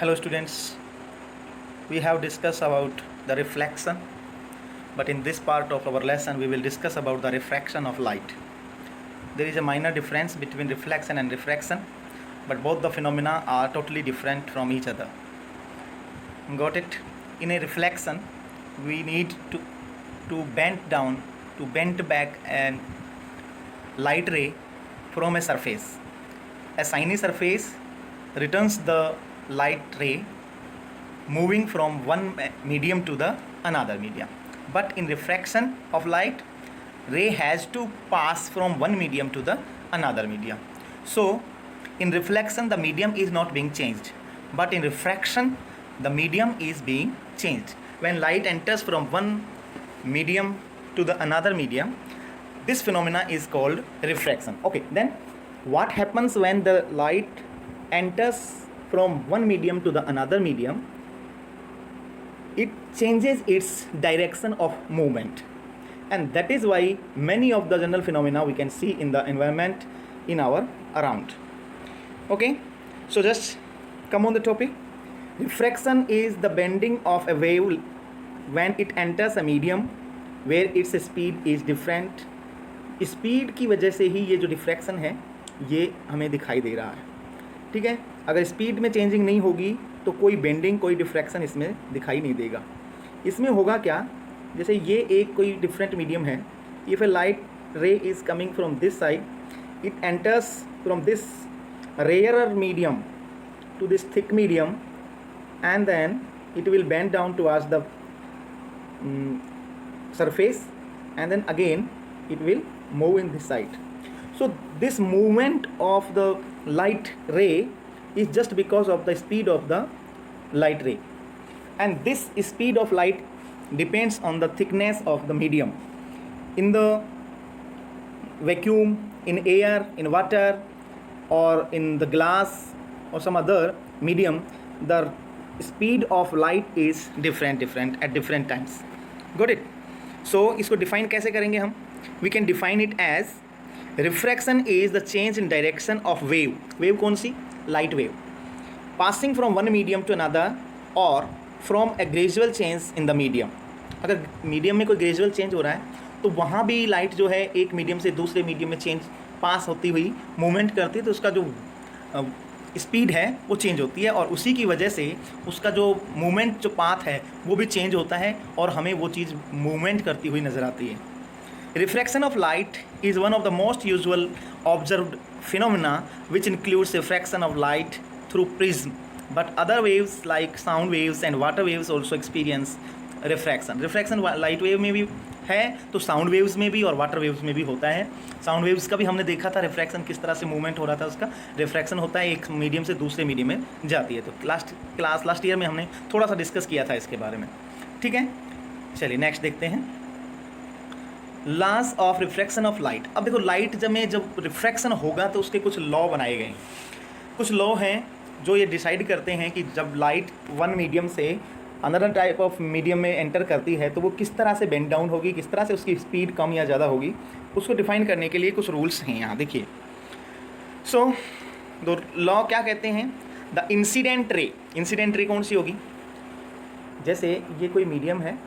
Hello students, we have discussed about the reflection, but in this part of our lesson we will discuss about the refraction of light. There is a minor difference between reflection and refraction, but both the phenomena are totally different from each other. Got it? In a reflection, we need to bend back a light ray from a surface. A shiny surface returns the light ray moving from one medium to the another medium. But in refraction of light, ray has to pass from one medium to the another medium. So in reflection the medium is not being changed, but in refraction the medium is being changed. When light enters from one medium to the another medium, this phenomena is called refraction. Okay, then what happens when the light enters from one medium to the another medium? It changes its direction of movement, and that is why many of the general phenomena we can see in the environment in our around. Okay, so just come on the topic. Refraction is the bending of a wave when it enters a medium where its speed is different. Speed की वजह से ही ये जो diffraction है ये हमें दिखाई दे रहा है, ठीक है. अगर स्पीड में चेंजिंग नहीं होगी तो कोई बेंडिंग, कोई डिफ्रैक्शन इसमें दिखाई नहीं देगा. इसमें होगा क्या, जैसे ये एक कोई डिफरेंट मीडियम है. इफ़ ए लाइट रे is coming from this side, it enters from this rarer medium to this thick medium, and then it will bend down towards the surface, and then again it will move in this side. So this movement of the light ray is just because of the speed of the light ray, and this speed of light depends on the thickness of the medium. In the vacuum, in air, in water, or in the glass or some other medium, the speed of light is different at different times. Got it? So इसको define कैसे करेंगे हम? We can define it as refraction is the change in direction of wave. Wave कौन सी? Light wave. Passing from one medium to another or from a gradual change in the medium. अगर medium में कोई gradual change हो रहा है तो वहाँ भी लाइट जो है एक मीडियम से दूसरे मीडियम में चेंज पास होती हुई मूवमेंट करती है, तो उसका जो स्पीड है वो चेंज होती है, और उसी की वजह से उसका जो मूवमेंट, जो पाथ है वो भी चेंज होता है और हमें वो चीज़ मूवमेंट करती हुई नज़र आती है. Refraction of light is one of the most usual observed phenomena which includes refraction of light through prism, but other waves like sound waves and water waves also experience refraction light wave में भी है तो sound waves में भी और water waves में भी होता है. साउंड वेव्स का भी हमने देखा था रिफ्रैक्शन किस तरह से मूवमेंट हो रहा था, उसका रिफ्रैक्शन होता है एक मीडियम से दूसरे मीडियम में जाती है. तो लास्ट ईयर में हमने थोड़ा सा डिस्कस किया था इसके बारे में, ठीक है. चलिए नेक्स्ट देखते हैं, loss of refraction of light. अब देखो लाइट जब रिफ्रैक्शन होगा तो उसके कुछ लॉ बनाए गए. कुछ लॉ हैं जो ये डिसाइड करते हैं कि जब लाइट वन मीडियम से अनदर टाइप ऑफ मीडियम में एंटर करती है तो वो किस तरह से बेंड डाउन होगी, किस तरह से उसकी स्पीड कम या ज़्यादा होगी, उसको डिफाइन करने के लिए कुछ रूल्स हैं यहाँ देखिए. सो दो लॉ क्या कहते हैं, द इंसिडेंट रे कौन सी होगी, जैसे ये कोई मीडियम है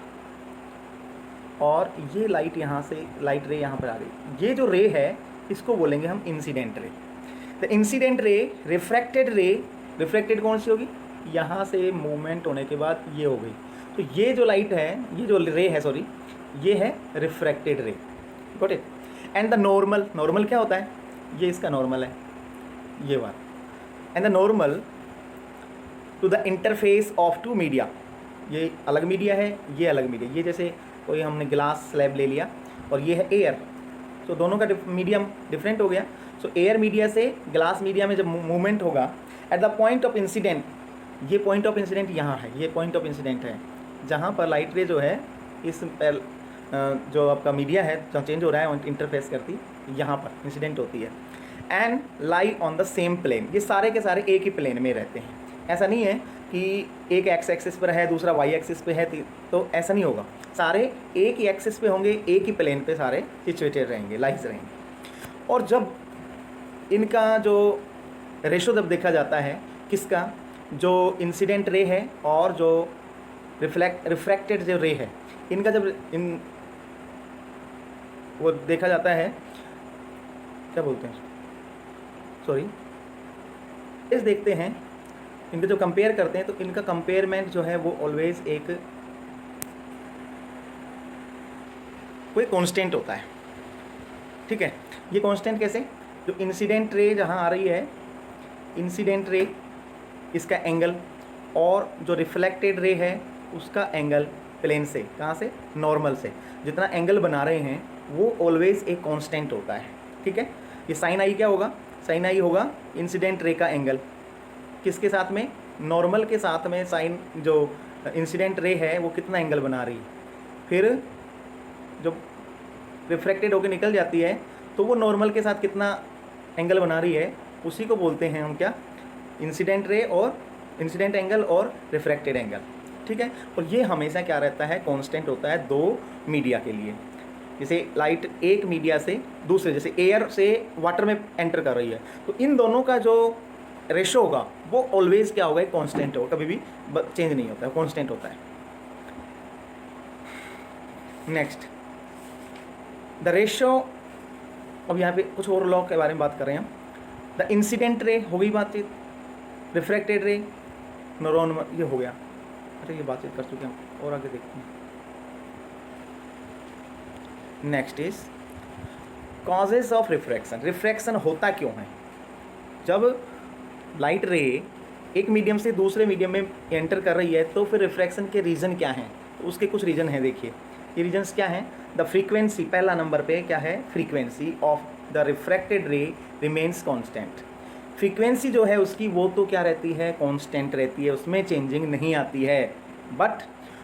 और ये लाइट यहाँ से लाइट रे यहाँ पर आ रही, ये जो रे है इसको बोलेंगे हम इंसिडेंट रे. द इंसिडेंट रे, रिफ्रैक्टेड कौन सी होगी, यहाँ से मूवमेंट होने के बाद ये हो गई, तो ये जो लाइट है, ये जो रे है सॉरी, ये है refracted ray. Got it? And the normal क्या होता है, ये इसका नॉर्मल है ये बात. And the normal to the interface of two media, ये अलग मीडिया है, ये अलग मीडिया. ये जैसे कोई हमने ग्लास स्लैब ले लिया और ये है एयर, तो दोनों का मीडियम डिफरेंट हो गया. सो एयर मीडिया से ग्लास मीडिया में जब मूवमेंट होगा, at the point of incident, ये पॉइंट ऑफ इंसिडेंट यहाँ है, ये पॉइंट ऑफ इंसिडेंट है जहाँ पर लाइट रे जो है इस जो आपका मीडिया है जो चेंज हो रहा है इंटरफेस करती, यहाँ पर इंसिडेंट होती है. And lie on the same plane, ये सारे के सारे एक ही प्लेन में रहते हैं. ऐसा नहीं है कि एक एक्स एक्सिस पर है दूसरा वाई एक्सिस पे है, तो ऐसा नहीं होगा. सारे एक ही एक्सिस पे होंगे, एक ही प्लेन पे सारे सिचुएटेड रहेंगे, लाइज रहेंगे. और जब इनका जो रेशो जब देखा जाता है किसका, जो इंसिडेंट रे है और जो रिफ्रैक्टेड जो रे है, इनका जब वो देखा जाता है, क्या बोलते हैं, सॉरी, इस देखते हैं, इनके जो कंपेयर करते हैं तो इनका कंपेयरमेंट जो है वो ऑलवेज एक कोई कांस्टेंट होता है। ठीक है, ये कांस्टेंट कैसे, जो इंसिडेंट रे जहाँ आ रही है, इंसिडेंट रे इसका एंगल, और जो रिफ्लेक्टेड रे है उसका एंगल प्लेन से, कहाँ से, नॉर्मल से, जितना एंगल बना रहे हैं वो ऑलवेज एक कांस्टेंट होता है। ठीक है, ये साइन आई क्या होगा, साइन आई होगा इंसिडेंट रे का एंगल, किसके साथ में, नॉर्मल के साथ में। साइन जो इंसिडेंट रे है वो कितना एंगल बना रही है, फिर जब रिफ्रैक्टेड होकर निकल जाती है तो वो नॉर्मल के साथ कितना एंगल बना रही है, उसी को बोलते हैं हम क्या, इंसिडेंट रे और इंसिडेंट एंगल और रिफ्रैक्टेड एंगल। ठीक है, और ये हमेशा क्या रहता है, कांस्टेंट होता है दो मीडिया के लिए। जैसे लाइट एक मीडिया से दूसरे, जैसे एयर से वाटर में एंटर कर रही है, तो इन दोनों का जो रेशो होगा वो ऑलवेज क्या होगा, कांस्टेंट होगा, कभी भी चेंज नहीं होता है, कांस्टेंट होता है। नेक्स्ट द रेशो, अब यहाँ पे कुछ और लॉ के बारे में बात कर रहे हैं हम। द इंसिडेंट रे हो गई बातचीत, रिफ्रैक्टेड रे, नॉर्मल, ये हो गया। अरे ये बातचीत कर चुके हैं, और आगे देखते हैं। Next is causes of refraction. Refraction होता क्यों है, जब लाइट रे एक मीडियम से दूसरे मीडियम में एंटर कर रही है तो फिर रिफ्रैक्शन के रीज़न क्या हैं, तो उसके कुछ रीज़न हैं। देखिए ये रीजन्स क्या हैं, द फ्रीक्वेंसी, पहला नंबर पे क्या है, फ्रीक्वेंसी ऑफ द रिफ्रैक्टेड रे रिमेन्स कांस्टेंट। फ्रीक्वेंसी जो है उसकी वो तो क्या रहती है, कांस्टेंट रहती है, उसमें चेंजिंग नहीं आती है। But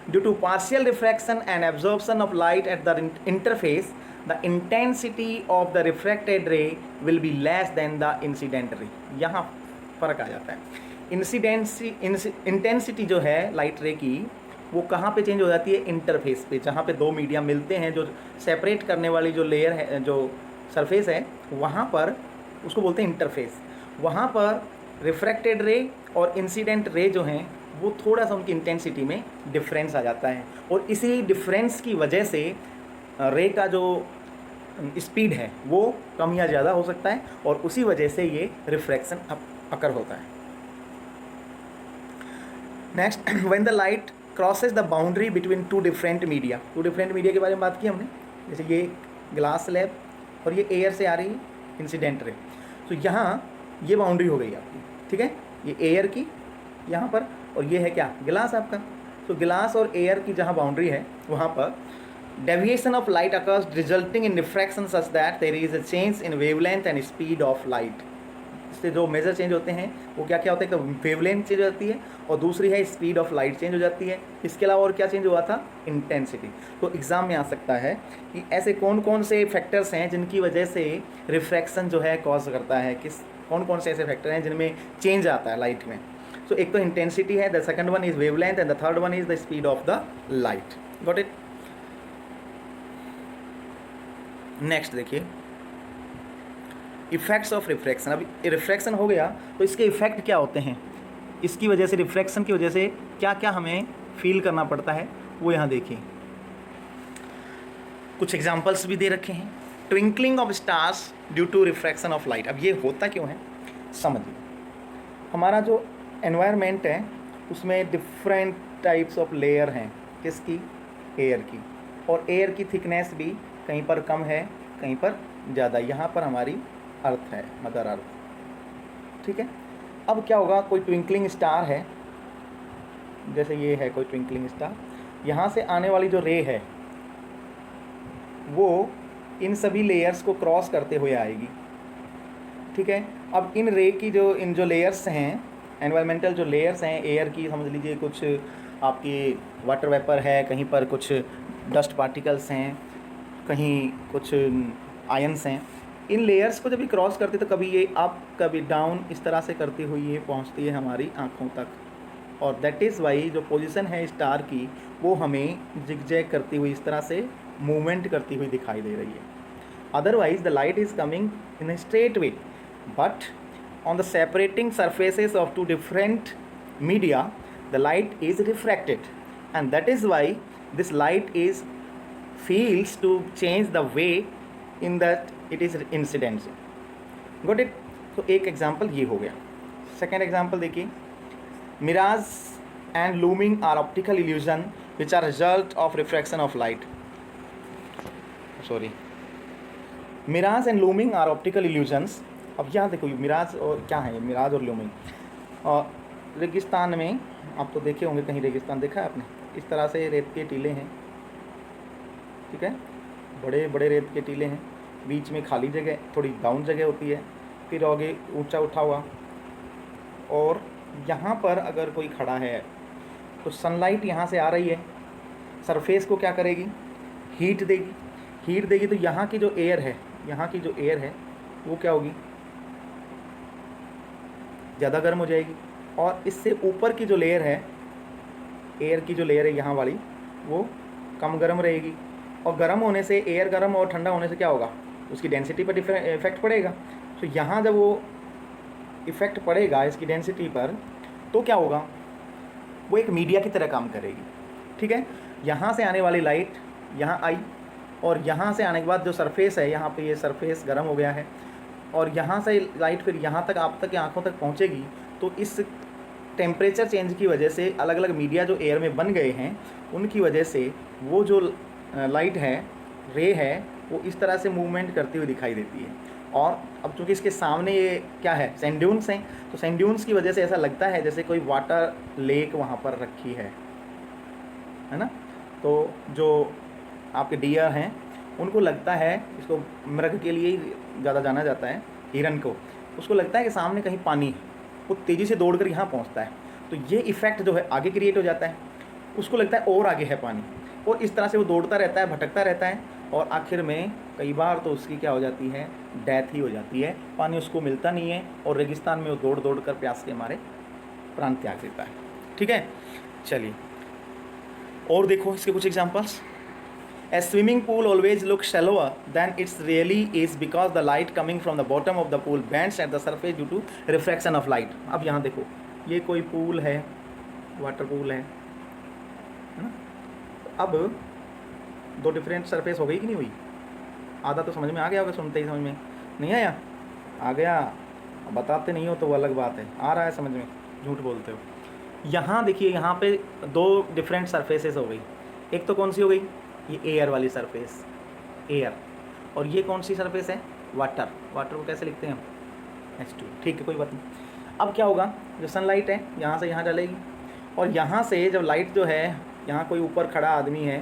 due to partial refraction and absorption of light at the interface, the intensity of the refracted ray will be less than the incident ray. यहाँ फ़र्क आ जाता है। इंटेंसिटी जो है लाइट रे की वो कहाँ पे चेंज हो जाती है, इंटरफेस पे, जहाँ पे दो मीडिया मिलते हैं, जो सेपरेट करने वाली जो लेयर है, जो सरफेस है, वहाँ पर उसको बोलते हैं इंटरफेस। वहाँ पर रिफ्रैक्टेड रे और इंसिडेंट रे जो हैं वो थोड़ा सा उनकी इंटेंसिटी में डिफरेंस आ जाता है, और इसी डिफरेंस की वजह से रे का जो स्पीड है वो कम या ज़्यादा हो सकता है, और उसी वजह से ये रिफ्रैक्शन अकर होता है। Next, when the light crosses the boundary between two different media. Two different media के बारे में बात की हमने, जैसे ये ग्लास स्लैब और ये एयर से आ रही है इंसिडेंट रे, तो यहाँ ये बाउंड्री हो गई आपकी। ठीक है, ये एयर की यहाँ पर, और ये है क्या, गिलास आपका। तो गिलास और एयर की जहाँ बाउंड्री है वहाँ पर deviation of light occurs resulting in refraction such that there is a change in wavelength and speed of light. इससे जो मेजर चेंज होते हैं वो क्या क्या होता है, कि वेवलेंथ चेंज हो जाती है, और दूसरी है स्पीड ऑफ लाइट चेंज हो जाती है। इसके अलावा और क्या चेंज हुआ था, इंटेंसिटी। तो एग्ज़ाम में आ सकता है कि ऐसे कौन कौन से फैक्टर्स हैं जिनकी वजह से रिफ्रैक्शन जो है कॉज करता है, कौन कौन से ऐसे फैक्टर हैं जिनमें चेंज आता है लाइट में। सो एक तो इंटेंसिटी है, the second one is wavelength, and the third one is the speed of the light. Got it. Next देखिए, इफेक्ट्स ऑफ रिफ्रैक्शन। अब रिफ्रैक्शन हो गया तो इसके इफेक्ट क्या होते हैं, इसकी वजह से, रिफ्रैक्शन की वजह से क्या क्या हमें फील करना पड़ता है, वो यहाँ देखिए। कुछ एग्जांपल्स भी दे रखे हैं। Twinkling of stars due to refraction of light. अब ये होता क्यों है, समझिए। हमारा जो एनवायरनमेंट है उसमें डिफरेंट टाइप्स ऑफ लेयर हैं, किसकी, एयर की, और एयर की थिकनेस भी कहीं पर कम है, कहीं पर ज़्यादा। यहाँ पर हमारी अर्थ है, मदर अर्थ। ठीक है, अब क्या होगा, कोई ट्विंकलिंग स्टार है, जैसे ये है कोई ट्विंकलिंग स्टार, यहाँ से आने वाली जो रे है वो इन सभी लेयर्स को क्रॉस करते हुए आएगी। ठीक है, अब इन रे की जो लेयर्स हैं, एनवायरमेंटल जो लेयर्स हैं एयर की, समझ लीजिए कुछ आपकी वाटर वेपर है, कहीं पर कुछ डस्ट पार्टिकल्स हैं, कहीं कुछ आयंस हैं। इन लेयर्स को जब भी क्रॉस करती तो कभी ये अप कभी डाउन, इस तरह से करती हुई ये पहुंचती है हमारी आँखों तक, और दैट इज़ वाई जो पोजीशन है स्टार की वो हमें जिगजैग करती हुई, इस तरह से मूवमेंट करती हुई दिखाई दे रही है। Otherwise the light is coming in a straight way, but on the separating surfaces of two different media, the light is refracted, and that is why this light is feels to change the way in that it is incident. Got it? तो एक example ये हो गया. Second example देखिए, mirage and looming are optical illusion which are result of refraction of light. Sorry, mirage and looming are optical illusions. अब यहाँ देखो मिराज और क्या है, मिराज और लूमिंग. और रेगिस्तान में आप तो देखे होंगे, कहीं रेगिस्तान देखा है आपने, इस तरह से रेत के टीले हैं, ठीक है, बड़े बड़े रेत के टीले हैं, बीच में खाली जगह, थोड़ी डाउन जगह होती है, फिर आगे ऊंचा उठा हुआ. और यहाँ पर अगर कोई खड़ा है तो सनलाइट यहाँ से आ रही है, सरफेस को क्या करेगी, हीट देगी. हीट देगी तो यहाँ की जो एयर है, यहाँ की जो एयर है वो क्या होगी, ज़्यादा गर्म हो जाएगी. और इससे ऊपर की जो लेयर है, एयर की जो लेयर है यहाँ वाली, वो कम गर्म रहेगी. और गर्म होने से, एयर गर्म और ठंडा होने से क्या होगा, उसकी डेंसिटी पर इफेक्ट पड़ेगा. तो यहाँ जब वो इफ़ेक्ट पड़ेगा इसकी डेंसिटी पर, तो क्या होगा, वो एक मीडिया की तरह काम करेगी. ठीक है, यहाँ से आने वाली लाइट यहाँ आई, और यहाँ से आने के बाद जो सरफेस है, यहाँ पे ये सरफेस गर्म हो गया है, और यहाँ से लाइट फिर यहाँ तक आप तक आँखों तक पहुँचेगी. तो इस टेम्परेचर चेंज की वजह से अलग अलग मीडिया जो एयर में बन गए हैं, उनकी वजह से वो जो लाइट है, रे है, वो इस तरह से मूवमेंट करती हुई दिखाई देती है. और अब चूँकि इसके सामने ये क्या है, सैंड ड्यून्स हैं, तो सैंड ड्यून्स की वजह से ऐसा लगता है जैसे कोई वाटर लेक वहाँ पर रखी है ना. तो जो आपके डियर हैं उनको लगता है, इसको मृग के लिए ही ज़्यादा जाना जाता है, हिरन को, उसको लगता है कि सामने कहीं पानी है, वो तेज़ी से दौड़कर यहाँ पहुँचता है. तो ये इफ़ेक्ट जो है आगे क्रिएट हो जाता है, उसको लगता है और आगे है पानी, और इस तरह से वो दौड़ता रहता है, भटकता रहता है, और आखिर में कई बार तो उसकी क्या हो जाती है, डेथ ही हो जाती है. पानी उसको मिलता नहीं है, और रेगिस्तान में वो दौड़ दौड़ कर प्यास के मारे प्राण त्याग देता है. ठीक है, चलिए और देखो इसके कुछ examples. A swimming pool always looks shallower than it really is because the light coming from the bottom of the pool bends at the surface due to refraction of light. अब यहाँ देखो, ये कोई पूल है, water pool है ना. अब दो डिफरेंट सरफेस हो गई कि नहीं हुई, आधा तो समझ में आ गया होगा, सुनते ही समझ में नहीं आया, आ गया, बताते नहीं हो तो वो अलग बात है, आ रहा है समझ में, झूठ बोलते हो. यहाँ देखिए, यहाँ पे दो डिफरेंट सरफेसेस हो गई. एक तो कौन सी हो गई, ये एयर वाली सरफेस, एयर. और ये कौन सी सरफेस है, वाटर. वाटर को कैसे लिखते हैं हम, H2. ठीक है, कोई बात नहीं. अब क्या होगा, जो सनलाइट है यहाँ से यहाँ चलेगी, और यहाँ से जब लाइट जो है, यहाँ कोई ऊपर खड़ा आदमी है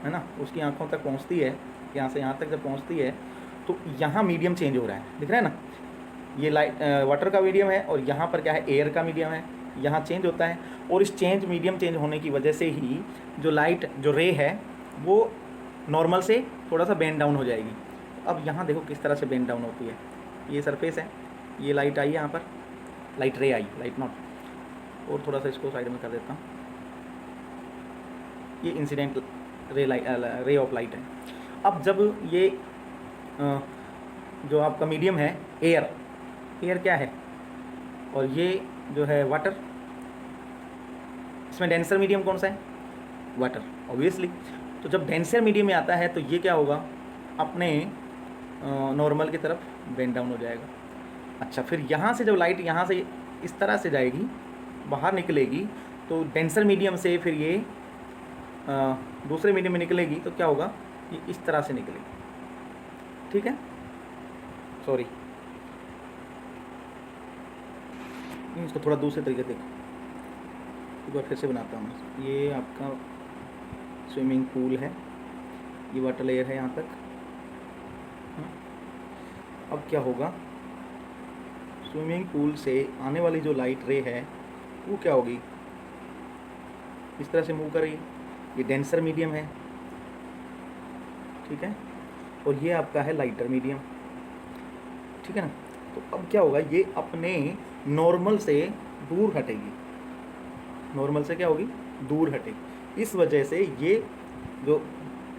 ना, उसकी आंखों तक पहुँचती है, यहाँ से यहाँ तक जब पहुँचती है, तो यहाँ मीडियम चेंज हो रहा है, दिख रहा है ना. ये लाइट वाटर का मीडियम है, और यहाँ पर क्या है, एयर का मीडियम है. यहाँ चेंज होता है, और इस मीडियम चेंज होने की वजह से ही जो लाइट, जो रे है, वो नॉर्मल से थोड़ा सा बेंड डाउन हो जाएगी. अब यहाँ देखो किस तरह से बेंड डाउन होती है. ये सरफेस है, ये लाइट आई यहाँ पर, लाइट रे आई, लाइट नॉट. और थोड़ा सा इसको साइड में कर देता हूँ. ये इंसिडेंट रे ऑफ लाइट है. अब जब ये जो आपका मीडियम है, एयर, एयर क्या है, और ये जो है वाटर, इसमें डेंसर मीडियम कौन सा है, वाटर, ऑब्वियसली. तो जब डेंसर मीडियम में आता है तो ये क्या होगा, अपने नॉर्मल की तरफ बेंड डाउन हो जाएगा. अच्छा, फिर यहाँ से जब लाइट यहाँ से इस तरह से जाएगी, बाहर निकलेगी, तो डेंसर मीडियम से फिर ये दूसरे मीडियम में निकलेगी, तो क्या होगा, ये इस तरह से निकलेगी. ठीक है, सॉरी, इसको थोड़ा दूसरे तरीके से देखो, एक बार फिर से बनाता हूँ. ये आपका स्विमिंग पूल है, ये वाटर लेयर है यहाँ तक. अब क्या होगा, स्विमिंग पूल से आने वाली जो लाइट रे है वो क्या होगी, इस तरह से मूव करेगी. ये डेंसर मीडियम है, ठीक है, और ये आपका है लाइटर मीडियम. ठीक है ना. तो अब क्या होगा, ये अपने नॉर्मल से दूर हटेगी, नॉर्मल से क्या होगी, दूर हटेगी. इस वजह से ये जो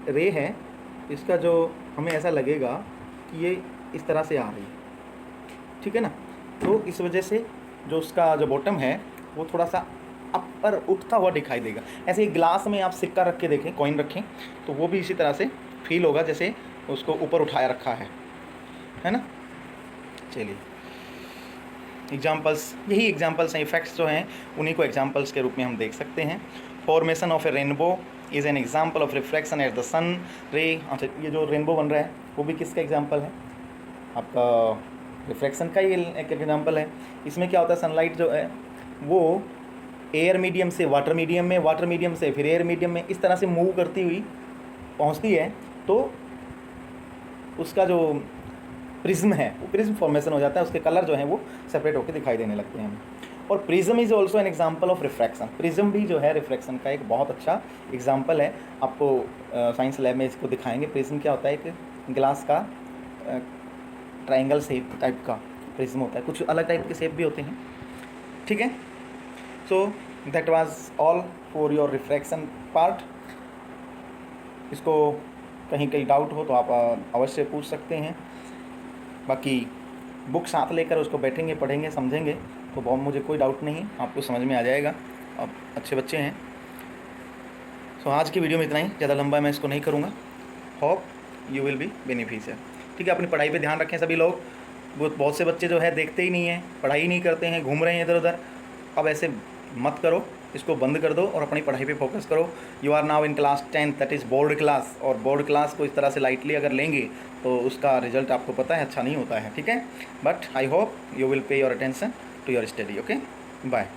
रे है, इसका जो हमें ऐसा लगेगा कि ये इस तरह से आ रही है. ठीक है ना. तो इस वजह से जो उसका जो बॉटम है वो थोड़ा सा अपर उठता हुआ दिखाई देगा। ऐसे ही ग्लास में आप सिक्का रख के देखें, कॉइन रखें, तो वो भी इसी तरह से फील होगा जैसे उसको ऊपर उठाया रखा है ना। चलिए एग्जाम्पल्स, यही एग्जाम्पल्स हैं, इफेक्ट्स जो हैं उन्हीं को एग्जाम्पल्स के रूप में हम देख सकते हैं। Formation of a rainbow is an example of reflection at the sun ray. अच्छा, ये जो रेनबो बन रहा है वो भी किसका एग्जाम्पल है? आपका रिफ्लेक्शन का ही एक एग्जाम्पल है। इसमें क्या होता है, सनलाइट जो है वो एयर मीडियम से वाटर मीडियम में, वाटर मीडियम से फिर एयर मीडियम में, इस तरह से मूव करती हुई पहुंचती है, तो उसका जो प्रिज्म है वो प्रिज्म फॉर्मेशन हो जाता है, उसके कलर जो हैं वो सेपरेट होकर दिखाई देने लगते हैं। और prism is also an example of refraction. Prism भी जो है रिफ्रैक्शन का एक बहुत अच्छा एग्जाम्पल है। आपको साइंस लैब में इसको दिखाएंगे। प्रिज्म क्या होता है, एक ग्लास का ट्राइंगल शेप टाइप का प्रिज्म होता है, कुछ अलग टाइप के शेप भी होते हैं, ठीक है। So that was all for your refraction part. इसको कहीं कहीं डाउट हो तो आप अवश्य पूछ सकते हैं। बाकी बुक साथ लेकर उसको बैठेंगे, पढ़ेंगे, समझेंगे तो बहुत, मुझे कोई डाउट नहीं, आपको समझ में आ जाएगा। आप अच्छे बच्चे हैं। सो आज की वीडियो में इतना ही, ज़्यादा लंबा मैं इसको नहीं करूँगा। Hope you will be beneficial, ठीक है। अपनी पढ़ाई पे ध्यान रखें सभी लोग। बहुत से बच्चे जो है देखते ही नहीं हैं, पढ़ाई नहीं करते हैं, घूम रहे हैं इधर उधर। अब ऐसे मत करो, इसको बंद कर दो और अपनी पढ़ाई पे फोकस करो। You are now in class 10, that is board class. और बोर्ड क्लास को इस तरह से लाइटली अगर लेंगे तो उसका रिजल्ट आपको पता है अच्छा नहीं होता है, ठीक है। But I hope you will pay your attention to your study. Okay, bye.